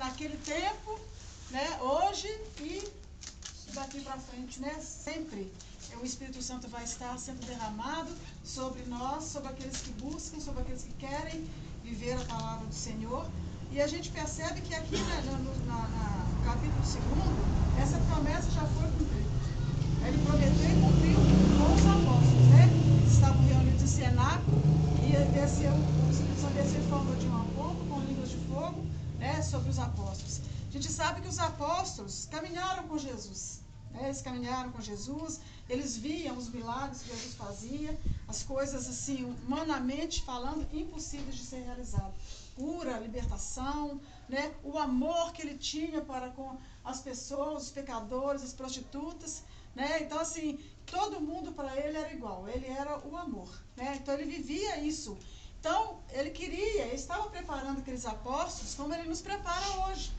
naquele tempo, né, hoje e daqui para frente, né, sempre o Espírito Santo vai estar sendo derramado sobre nós, sobre aqueles que buscam, sobre aqueles que querem viver a palavra do Senhor. E a gente percebe que aqui, né, no capítulo 2, essa promessa já foi cumprida. Ele prometeu e cumpriu com os apóstolos, né? Estavam reunidos em cenáculo e o Espírito Santo desceu em forma de uma pomba com línguas de fogo, né, sobre os apóstolos. A gente sabe que os apóstolos caminharam com Jesus. Eles caminharam com Jesus, eles viam os milagres que Jesus fazia, as coisas assim, humanamente falando, impossíveis de ser realizadas. Cura, libertação, né? O amor que ele tinha para com as pessoas, os pecadores, as prostitutas, né? Então assim, todo mundo para ele era igual, ele era o amor, né? Então ele vivia isso. Então ele estava preparando aqueles apóstolos como ele nos prepara hoje,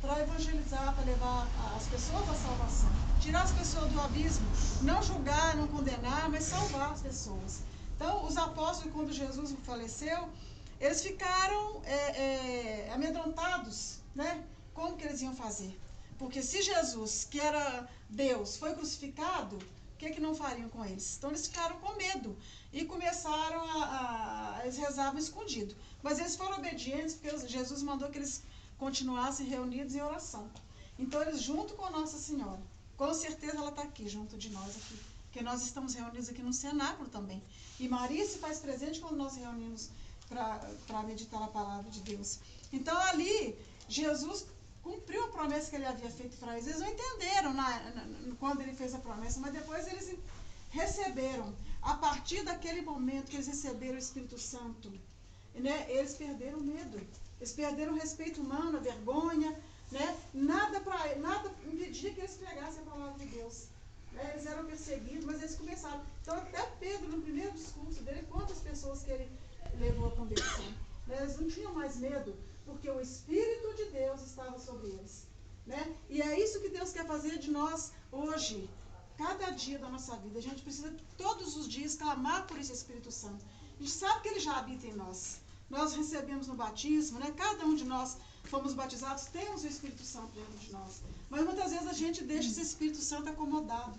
para evangelizar, para levar as pessoas à salvação, tirar as pessoas do abismo, não julgar, não condenar, mas salvar as pessoas. Então, os apóstolos, quando Jesus faleceu, eles ficaram amedrontados, né? Como que eles iam fazer? Porque se Jesus, que era Deus, foi crucificado, o que não fariam com eles? Então, eles ficaram com medo e começaram eles rezavam escondido. Mas eles foram obedientes, porque Jesus mandou que eles continuassem reunidos em oração. Então, eles junto com Nossa Senhora, com certeza ela está aqui, junto de nós aqui, porque nós estamos reunidos aqui no cenáculo também. E Maria se faz presente quando nós reunimos para meditar a palavra de Deus. Então, ali, Jesus cumpriu a promessa que ele havia feito para eles. Eles não entenderam quando ele fez a promessa, mas depois eles receberam. A partir daquele momento que eles receberam o Espírito Santo, né, eles perderam o medo. Eles perderam o respeito humano, a vergonha, né? Nada impedia que eles pregassem a palavra de Deus. Né? Eles eram perseguidos, mas eles começaram. Então, até Pedro, no primeiro discurso dele, quantas pessoas que ele levou à conversão. Né? Eles não tinham mais medo, porque o Espírito de Deus estava sobre eles. Né? E é isso que Deus quer fazer de nós hoje, cada dia da nossa vida. A gente precisa todos os dias clamar por esse Espírito Santo. A gente sabe que ele já habita em nós. Nós recebemos no batismo, né? Cada um de nós fomos batizados, temos o Espírito Santo dentro de nós. Mas muitas vezes a gente deixa esse Espírito Santo acomodado.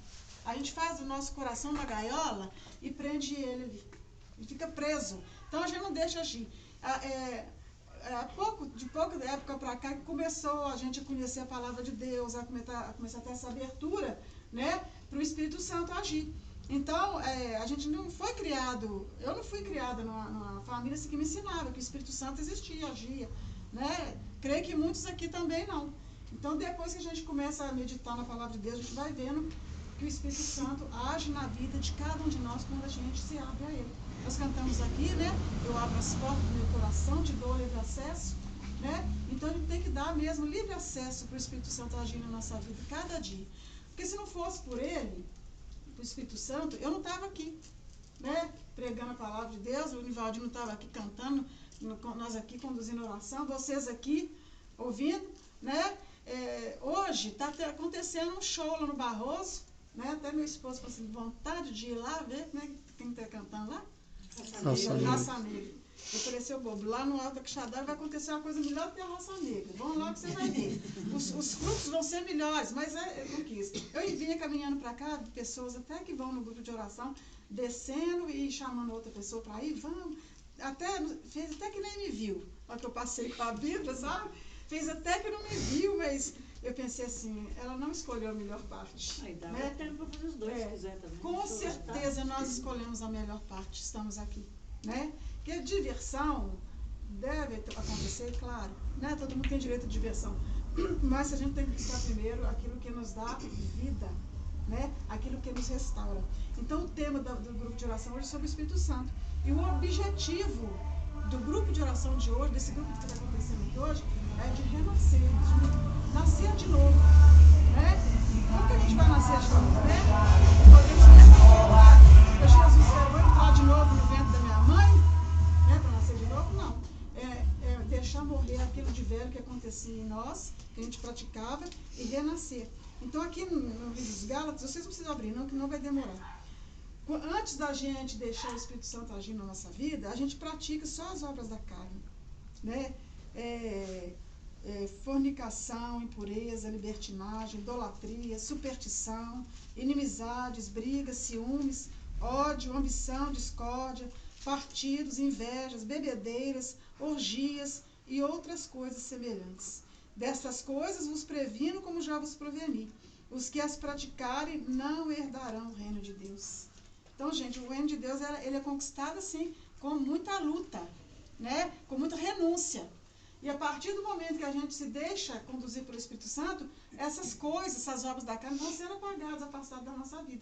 A gente faz o nosso coração uma gaiola e prende ele ali. Ele fica preso. Então a gente não deixa agir. De pouca época para cá que começou a gente a conhecer a palavra de Deus, a começar a ter essa abertura, né, para o Espírito Santo agir. Então, a gente não foi criado, eu não fui criada numa família assim, que me ensinava que o Espírito Santo existia, agia, né? Creio que muitos aqui também não. Então, depois que a gente começa a meditar na palavra de Deus, a gente vai vendo que o Espírito Santo age na vida de cada um de nós quando a gente se abre a Ele. Nós cantamos aqui, né? Eu abro as portas do meu coração, te dou livre acesso, né? Então, a gente tem que dar mesmo livre acesso para o Espírito Santo agir na nossa vida, cada dia. Porque se não fosse por Ele, o Espírito Santo, eu não estava aqui, né, pregando a palavra de Deus, o Nivaldi não estava aqui cantando, nós aqui conduzindo oração, vocês aqui ouvindo, né, hoje está acontecendo um show lá no Barroso, né, até meu esposo falou assim, vontade de ir lá ver, né, quem está cantando lá? Raça Negra. Eu falei, seu bobo, lá no Alto da Quixadá vai acontecer uma coisa melhor que a Raça Negra. Vamos lá que você vai ver. Os frutos vão ser melhores, mas eu não quis. Eu vinha caminhando para cá, pessoas até que vão no grupo de oração, descendo e chamando outra pessoa para ir, vamos. Fez até que nem me viu. Olha que eu passei com a Bíblia, sabe? Fez até que não me viu, mas eu pensei assim, ela não escolheu a melhor parte. Aí dá né? tempo para os dois, se quiser também. Com certeza nós escolhemos a melhor parte, estamos aqui, né? Porque diversão deve acontecer, claro, né? Todo mundo tem direito à diversão, mas a gente tem que buscar primeiro aquilo que nos dá vida, né? Aquilo que nos restaura. Então o tema do grupo de oração hoje é sobre o Espírito Santo. E o objetivo do grupo de oração de hoje, desse grupo que está acontecendo aqui hoje, é de renascer, de nascer de novo, né? Como que a gente vai nascer de novo, né? Jesus falou, vou entrar de novo no ventre da minha mãe, né? Para nascer de novo? Não. Deixar morrer aquilo de velho que acontecia em nós, que a gente praticava, e renascer. Então aqui no livro dos Gálatas, vocês não precisam abrir, não, que não vai demorar. Antes da gente deixar o Espírito Santo agir na nossa vida, a gente pratica só as obras da carne, né? fornicação, impureza, libertinagem, idolatria, superstição, inimizades, brigas, ciúmes, ódio, ambição, discórdia, partidos, invejas, bebedeiras, orgias e outras coisas semelhantes. Destas coisas vos previno, como já vos preveni. Os que as praticarem não herdarão o reino de Deus. Então, gente, o reino de Deus ele é conquistado assim, com muita luta, né? Com muita renúncia. E a partir do momento que a gente se deixa conduzir pelo Espírito Santo, essas coisas, essas obras da carne vão sendo apagadas, afastadas da nossa vida.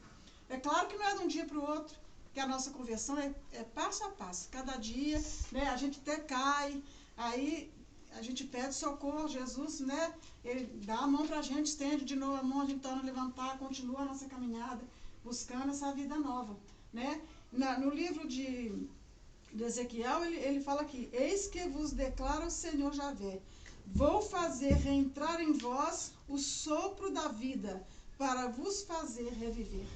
É claro que não é de um dia para o outro, que a nossa conversão é passo a passo. Cada dia, né, a gente até cai, aí a gente pede socorro, Jesus, né? Ele dá a mão para a gente, estende de novo a mão, a gente torna a levantar, continua a nossa caminhada, buscando essa vida nova, né? No livro de Ezequiel, ele fala aqui: eis que vos declara o Senhor Javé, vou fazer reentrar em vós o sopro da vida, para vos fazer reviver.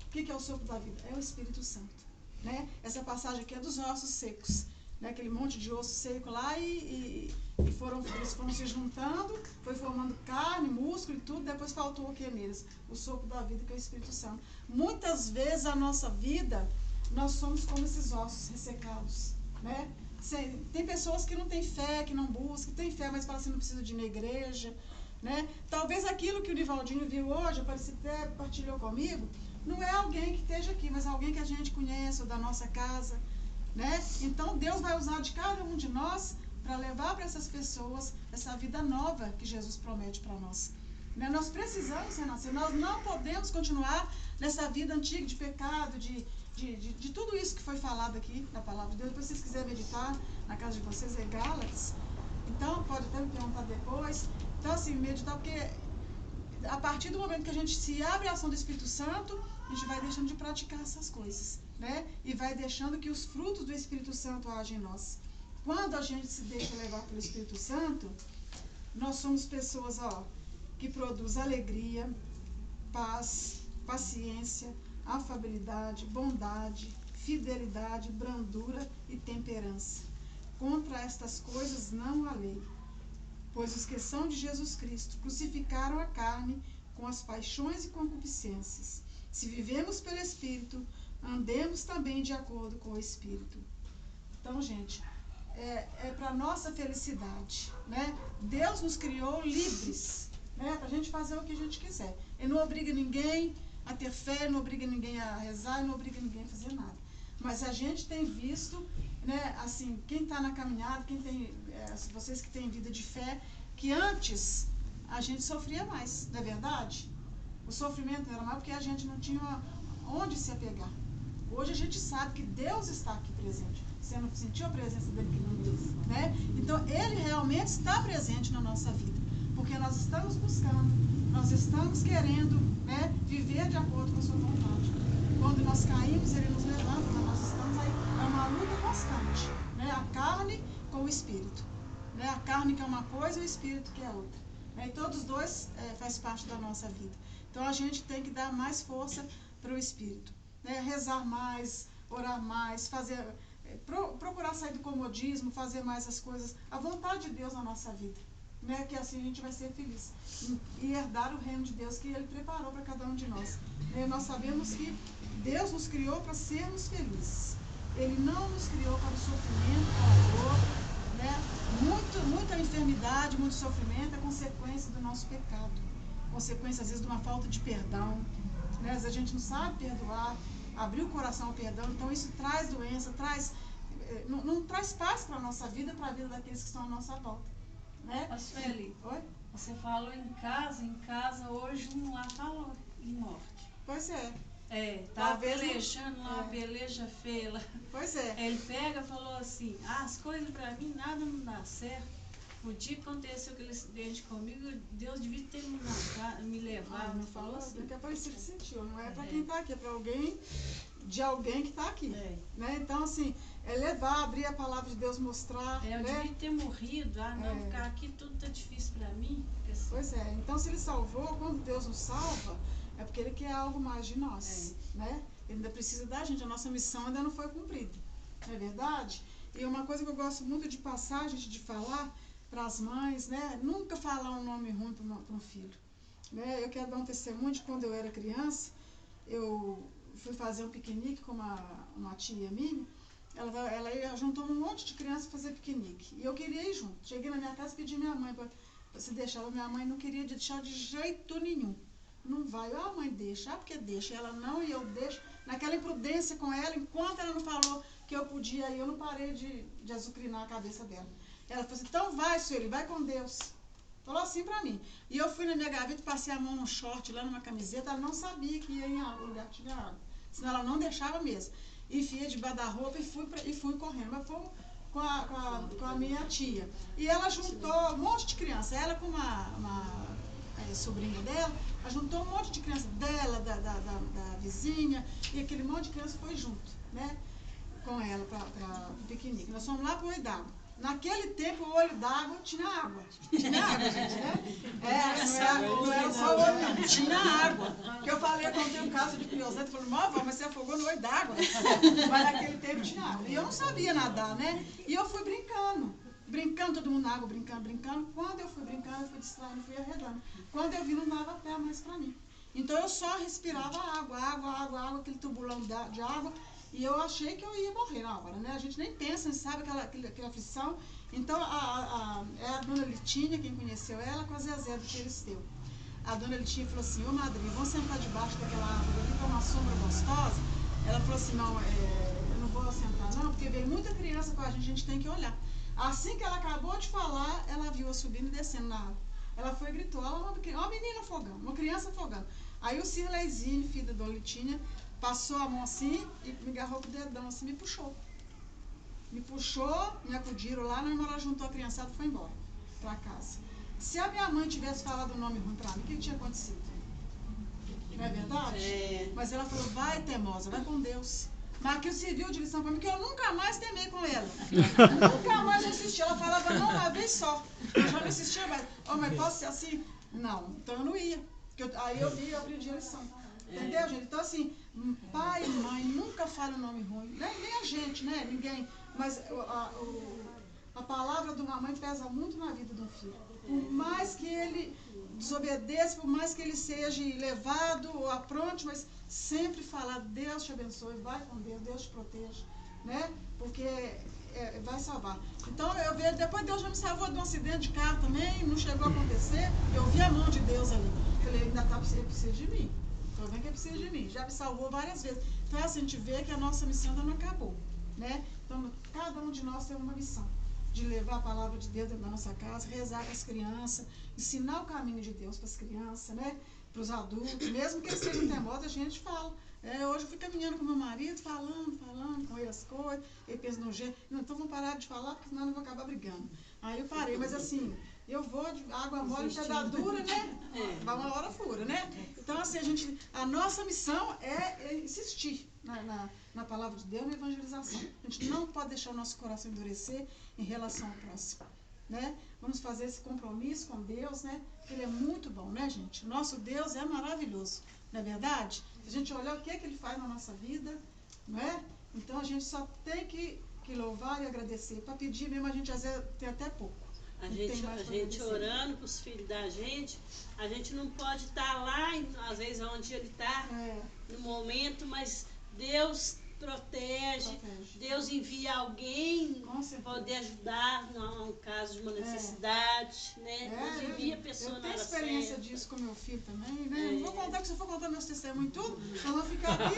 O que é o sopro da vida? É o Espírito Santo, né? Essa passagem aqui é dos ossos secos, né? Aquele monte de osso seco lá eles foram se juntando, foi formando carne, músculo e tudo, depois faltou o que neles? O sopro da vida, que é o Espírito Santo. Muitas vezes a nossa vida, nós somos como esses ossos ressecados, né? Tem pessoas que não têm fé, que não buscam, tem fé, mas falam assim, não precisa de ir na igreja, né? Talvez aquilo que o Nivaldinho viu hoje, apareceu até partilhou comigo, não é alguém que esteja aqui, mas alguém que a gente conhece, ou da nossa casa, né? Então Deus vai usar de cada um de nós para levar para essas pessoas essa vida nova que Jesus promete para nós, né? Nós precisamos renascer, nós não podemos continuar nessa vida antiga de pecado, de tudo isso que foi falado aqui na palavra de Deus. Depois, se vocês quiserem meditar na casa de vocês, é Gálatas, então pode até me perguntar depois. Então, assim, meditar, porque a partir do momento que a gente se abre a ação do Espírito Santo, a gente vai deixando de praticar essas coisas, né? E vai deixando que os frutos do Espírito Santo agem em nós. Quando a gente se deixa levar pelo Espírito Santo, nós somos pessoas, que produzem alegria, paz, paciência, afabilidade, bondade, fidelidade, brandura e temperança. Contra estas coisas não há lei. Pois os que são de Jesus Cristo crucificaram a carne com as paixões e concupiscências. Se vivemos pelo Espírito, andemos também de acordo com o Espírito. Então, gente, é para nossa felicidade, né? Deus nos criou livres, né? Para a gente fazer o que a gente quiser. Ele não obriga ninguém a ter fé, não obriga ninguém a rezar, não obriga ninguém a fazer nada. Mas a gente tem visto, né, assim, quem está na caminhada, vocês que têm vida de fé, que antes a gente sofria mais, não é verdade? O sofrimento era maior porque a gente não tinha onde se apegar. Hoje a gente sabe que Deus está aqui presente. Você não sentiu a presença dele aqui no meio, né? Então ele realmente está presente na nossa vida, porque nós estamos buscando, nós estamos querendo, né, viver de acordo com a sua vontade. Quando nós caímos, ele nos levanta, mas nós estamos aí, é uma luta constante, né? A carne com o Espírito, né? A carne que é uma coisa e o Espírito que é outra, né? E todos os dois faz parte da nossa vida. Então a gente tem que dar mais força para o Espírito, né? Rezar mais, orar mais, procurar sair do comodismo, fazer mais as coisas, a vontade de Deus na nossa vida, né? Que assim a gente vai ser feliz e herdar o reino de Deus que ele preparou para cada um de nós. Nós sabemos que Deus nos criou para sermos felizes. Ele não nos criou para o sofrimento, para a dor, né? Muita enfermidade, muito sofrimento é consequência do nosso pecado, consequência às vezes de uma falta de perdão, né? Às vezes a gente não sabe perdoar, abrir o coração ao perdão, então isso traz doença, não traz paz para a nossa vida, para a vida daqueles que estão à nossa volta, né? Sueli, oi? Você falou em casa hoje um lá falou em morte. Pois é. Tá pelejando lá, uma peleja feia lá. Pois é. Ele pega e falou assim, as coisas pra mim nada não dá certo. O dia que aconteceu aquele acidente comigo, Deus devia ter me levado. Não falou assim, que é parecido que sentiu. Não é para quem está aqui, é para alguém que está aqui. Né? Então, assim, levar, abrir a palavra de Deus, mostrar. Eu devia ter morrido, ficar aqui tudo tá difícil para mim. Assim. Pois é, então se ele salvou, quando Deus nos salva, é porque ele quer algo mais de nós. Né? Ele ainda precisa da gente, a nossa missão ainda não foi cumprida. Não é verdade? E uma coisa que eu gosto muito de passar, gente, de falar, para as mães, né? Nunca falar um nome ruim para um filho. Né? Eu quero dar um testemunho de quando eu era criança, eu fui fazer um piquenique com uma tia minha, ela juntou um monte de crianças para fazer piquenique, e eu queria ir junto. Cheguei na minha casa e pedi minha mãe para se deixar, minha mãe não queria deixar de jeito nenhum. Não vai, a mãe deixa, porque deixa, ela não, e eu deixo, naquela imprudência com ela, enquanto ela não falou que eu podia ir, eu não parei de azucrinar a cabeça dela. Ela falou assim, então vai, Sueli, vai com Deus. Falou assim pra mim. E eu fui na minha gaveta, passei a mão num short, lá numa camiseta, ela não sabia que ia em água, o lugar que tinha água. Senão ela não deixava mesmo. Enfiei debaixo da roupa e fui correndo. Mas foi com a minha tia. E ela juntou um monte de criança. Ela com uma sobrinha dela, ela juntou um monte de criança dela, da vizinha, e aquele monte de criança foi junto, né? Com ela para o piquenique. Nós fomos lá para o Olho d'Água. Naquele tempo, o Olho d'Água tinha água. Tinha água, gente, né? Não era só o olho, não. Tinha água. Porque eu falei, eu contei um caso de criança, falou, vó, mas você afogou no Olho d'Água. Mas naquele tempo tinha água. E eu não sabia nadar, né? E eu fui brincando. Brincando, todo mundo na água, brincando. Quando eu fui brincando, eu fui distraindo, fui arredando. Quando eu vi, não dava pé mais pra mim. Então, eu só respirava água, aquele tubulão de água. E eu achei que eu ia morrer na hora, né? A gente nem pensa, não sabe aquela aflição. Então, é a dona Litinha, quem conheceu ela, com a Zezé do Peristeu. A dona Litinha falou assim, ô madrinha, vamos sentar debaixo daquela árvore ali, que é uma sombra gostosa. Ela falou assim, não, eu não vou sentar não, porque vem muita criança com a gente tem que olhar. Assim que ela acabou de falar, ela viu eu subindo e descendo na água. Ela foi e gritou, ó menina afogando, uma criança afogando. Aí o Cirleizinho, filho da dona Litinha, passou a mão assim e me agarrou com o dedão assim, me puxou. Me puxou, me acudiram lá, na hora juntou a criançada e foi embora pra casa. Se a minha mãe tivesse falado um nome ruim pra mim, o que tinha acontecido? Não é verdade? É. Mas ela falou, vai teimosa, vai com Deus. Mas aquilo serviu de lição pra mim, que eu nunca mais temei com ela. Nunca mais assisti. Ela falava, não, uma vez só. Eu já não assistia mais. Oh, mas posso ser assim? Não, então eu não ia. Aí eu vi e aprendi a lição. Entendeu, gente? Então, assim, pai e mãe nunca falam nome ruim. Nem a gente, né? Ninguém. Mas a palavra de uma mãe pesa muito na vida de um filho. Por mais que ele desobedeça, por mais que ele seja levado ou apronte, mas sempre falar, Deus te abençoe, vai com Deus, Deus te proteja, né? Porque vai salvar. Então, eu vejo, depois Deus já me salvou de um acidente de carro também, não chegou a acontecer, eu vi a mão de Deus ali. Falei, ainda precisa de mim. Estou vendo que precisa de mim. Já me salvou várias vezes. Então, assim, a gente vê que a nossa missão ainda não acabou, né? Então, cada um de nós tem uma missão. De levar a palavra de Deus dentro da nossa casa, rezar com as crianças, ensinar o caminho de Deus para as crianças, né? Para os adultos, mesmo que eles sejam teimosos, a gente fala. Hoje eu fui caminhando com meu marido, falando com ele as coisas, ele pensa no jeito, não, então vamos parar de falar, porque senão eu vou acabar brigando. Aí eu parei, mas assim, eu vou de água mole e pedra dura, né? Vai uma hora fura, né? Então, assim, a nossa missão é insistir na palavra de Deus, na evangelização. A gente não pode deixar o nosso coração endurecer em relação ao próximo, né? Vamos fazer esse compromisso com Deus, né? Ele é muito bom, né, gente? Nosso Deus é maravilhoso, não é verdade? Se a gente olhar o que ele faz na nossa vida, não é? Então, a gente só tem que louvar e agradecer. Para pedir mesmo, a gente às vezes tem até pouco. A gente orando para os filhos da gente, a gente não pode estar lá, às vezes, onde ele está, no momento, mas Deus protege, Deus envia alguém poder ajudar no caso de uma necessidade, né? Deus envia a pessoa na hora certa. Eu tenho experiência disso com meu filho também, né? Não vou contar, porque se eu for contar meus testemunhos e tudo, eu vou ficar aqui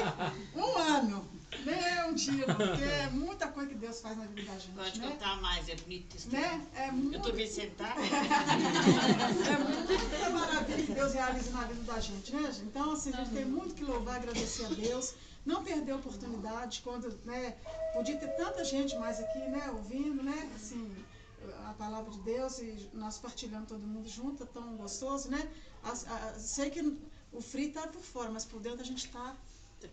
um ano, nem um dia, porque é muita coisa que Deus faz na vida da gente. Pode né? contar mais, é bonito testemunho. Né? É muito... Eu estou bem sentada. É muita maravilha que Deus realiza na vida da gente, né, gente? Então, assim, a gente tem muito que louvar, agradecer a Deus. Não perder a oportunidade, quando, né, podia ter tanta gente mais aqui, né, ouvindo, né, assim, a palavra de Deus e nós partilhando todo mundo junto, é tão gostoso, né? Sei que o frio está por fora, mas por dentro a gente está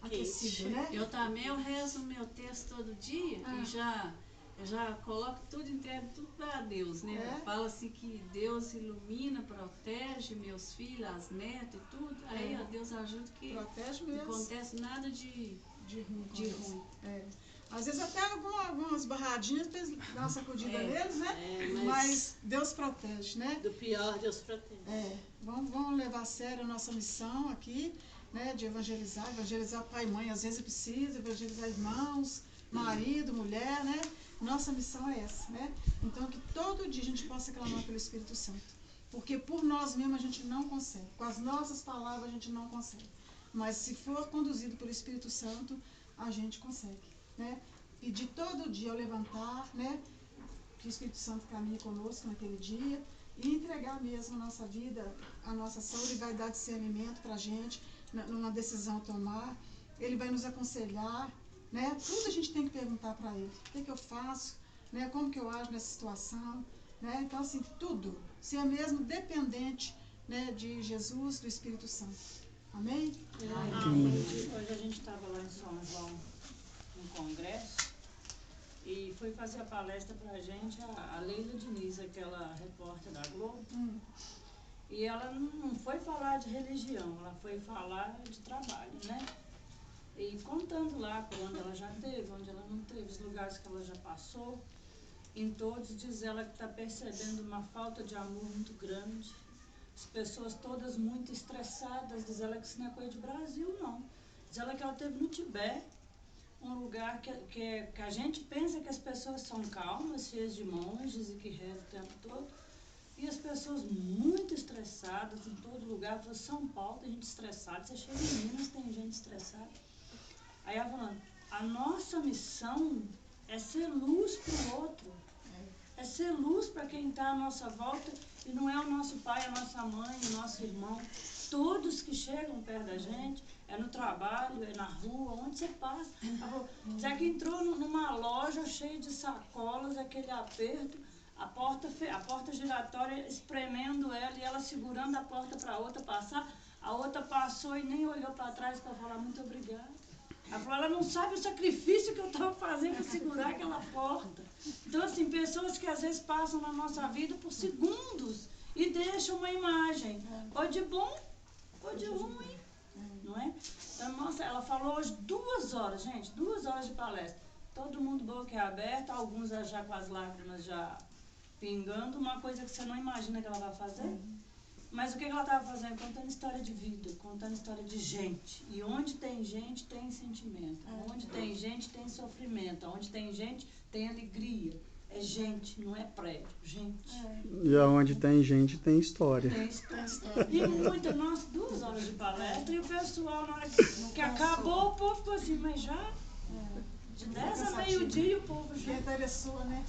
aquecido, né? Eu também rezo o meu texto todo dia e já coloco tudo inteiro, tudo para Deus, né? Fala assim que Deus ilumina, protege meus filhos, as netas e tudo. Aí, ó, Deus ajuda que protege mesmo. Não acontece nada de ruim. Às vezes até algumas barradinhas para dar uma sacudida neles, né? Mas Deus protege, né? Do pior, Deus protege. Vamos levar a sério a nossa missão aqui, né? De evangelizar pai e mãe, às vezes precisa, evangelizar irmãos, marido, mulher, né? Nossa missão é essa, né? Então que todo dia a gente possa clamar pelo Espírito Santo. Porque por nós mesmos a gente não consegue. Com as nossas palavras a gente não consegue. Mas se for conduzido pelo Espírito Santo, a gente consegue, né? Pedir todo dia ao levantar, né? Que o Espírito Santo caminhe conosco naquele dia e entregar mesmo a nossa vida, a nossa saúde, vai dar discernimento para a gente, numa decisão a tomar. Ele vai nos aconselhar, né? Tudo a gente tem que perguntar para ele. O que eu faço? Né? Como que eu ajo nessa situação? Né? Então, assim, tudo. Ser mesmo dependente, né, de Jesus, do Espírito Santo. Amém? Hoje a gente estava lá em São João, num congresso, e foi fazer a palestra para a gente a Leila Diniz, aquela repórter da Globo. E ela não foi falar de religião, ela foi falar de trabalho, né? E contando lá por onde ela já teve, onde ela não teve, os lugares que ela já passou. Em todos, diz ela que está percebendo uma falta de amor muito grande. As pessoas todas muito estressadas. Diz ela que isso não é coisa de Brasil, não. Diz ela que ela esteve no Tibete, um lugar que a gente pensa que as pessoas são calmas, cheias de monges e que rezam o tempo todo. E as pessoas muito estressadas em todo lugar. Ela falou, São Paulo tem gente estressada, você chega em Minas, tem gente estressada. Aí ela falando, a nossa missão é ser luz para o outro. É ser luz para quem está à nossa volta. E não é o nosso pai, a nossa mãe, o nosso irmão. Todos que chegam perto da gente, é no trabalho, é na rua, onde você passa. Já que entrou numa loja cheia de sacolas, aquele aperto, a porta giratória espremendo ela e ela segurando a porta para a outra passar. A outra passou e nem olhou para trás para falar muito obrigada. Ela falou, ela não sabe o sacrifício que eu estava fazendo para segurar aquela porta. Então, assim, pessoas que às vezes passam na nossa vida por segundos e deixam uma imagem, ou de bom, ou de ruim, não é? Então, nossa, ela falou hoje 2 horas, gente, 2 horas de palestra. Todo mundo boca aberta, alguns já com as lágrimas já pingando, uma coisa que você não imagina que ela vai fazer. Mas o que ela estava fazendo? Contando história de vida, contando história de gente. E onde tem gente, tem sentimento. Onde tem gente, tem sofrimento. Onde tem gente, tem alegria. É gente, não é prédio. Gente. E aonde tem gente, tem história. Tem história. E muita, nossa, 2 horas de palestra. E o pessoal, na hora que acabou, o povo ficou assim, mas já? De 10 a meio-dia, o povo já. Interessou, né?